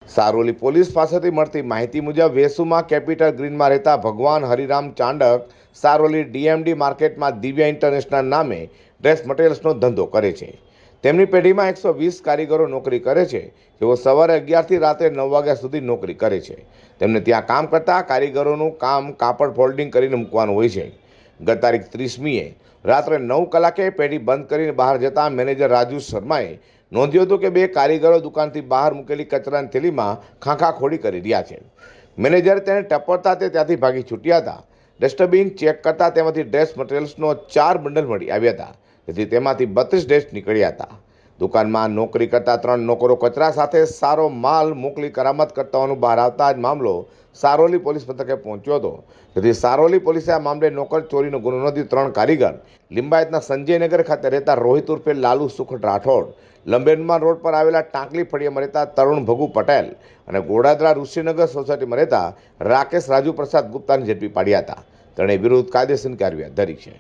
Saroli police પાસેથી મળતી માહિતી મુજબ વેસુમાં કેપિટલ ગ્રીનમાં રહેતા ભગવાન હરિરામ ચાંડક સારોલી ડીએમડી માર્કેટમાં દિવ્યા ઇન્ટરનેશનલ નામે ડ્રેસ મટીરિયલ્સનો ધંધો કરે છે. તેમની પેઢીમાં 120 કારીગરો નોકરી કરે છે, જેઓ સવારે 11થી રાત્રે 9 વાગ્યા સુધી નોકરી કરે છે. તેમને ત્યાં કામ કરતા કારીગરોનું કામ કાપડ ફોલ્ડિંગ કરીને મૂકવાનું હોય છે. ગત તારીખ 30મીએ રાત્રે 9 કલાકે પેઢી બંધ કરીને બહાર જતા મેનેજર રાજુ શર્માએ નોંધ્યું હતું કે બે કારીગરો દુકાનથી બહાર મૂકેલી કચરાની થેલીમાં ખાંખાખોડી કરી રહ્યા છે. મેનેજરે તેને ટપોરતા તે ત્યાંથી ભાગી છૂટ્યા હતા. ડસ્ટબિન ચેક કરતા તેમાંથી ડ્રેસ મટીરિયલ્સનો 4 બંડલ મળી આવ્યા હતા, જેથી તેમાંથી 32 ડ્રેસ નીકળ્યા હતા. દુકાનમાં નોકરી કરતા 3 નોકરો કચરા સાથે સારો માલ મોકલી કરામત કરતા હોવાનું બહાર આવતા જ મામલો સારોલી પોલીસ મથકે પહોંચ્યો હતો, જેથી સારોલી પોલીસે આ મામલે નોકર ચોરીનો ગુનો નોંધી 3 કારીગર લિંબાયતના સંજયનગર ખાતે રહેતા રોહિત ઉર્ફે લાલુ સુખટ રાઠોડ, લંબેનમાન રોડ પર આવેલા ટાંકલી ફળિયામાં રહેતા તરુણ ભગુ પટેલ અને ગોડાદરા ઋષિનગર સોસાયટીમાં રહેતા રાકેશ રાજુ પ્રસાદ ગુપ્તાને ઝડપી પાડ્યા હતા. તેણે વિરુદ્ધ કાયદેસરની કાર્યવાહી ધરી છે.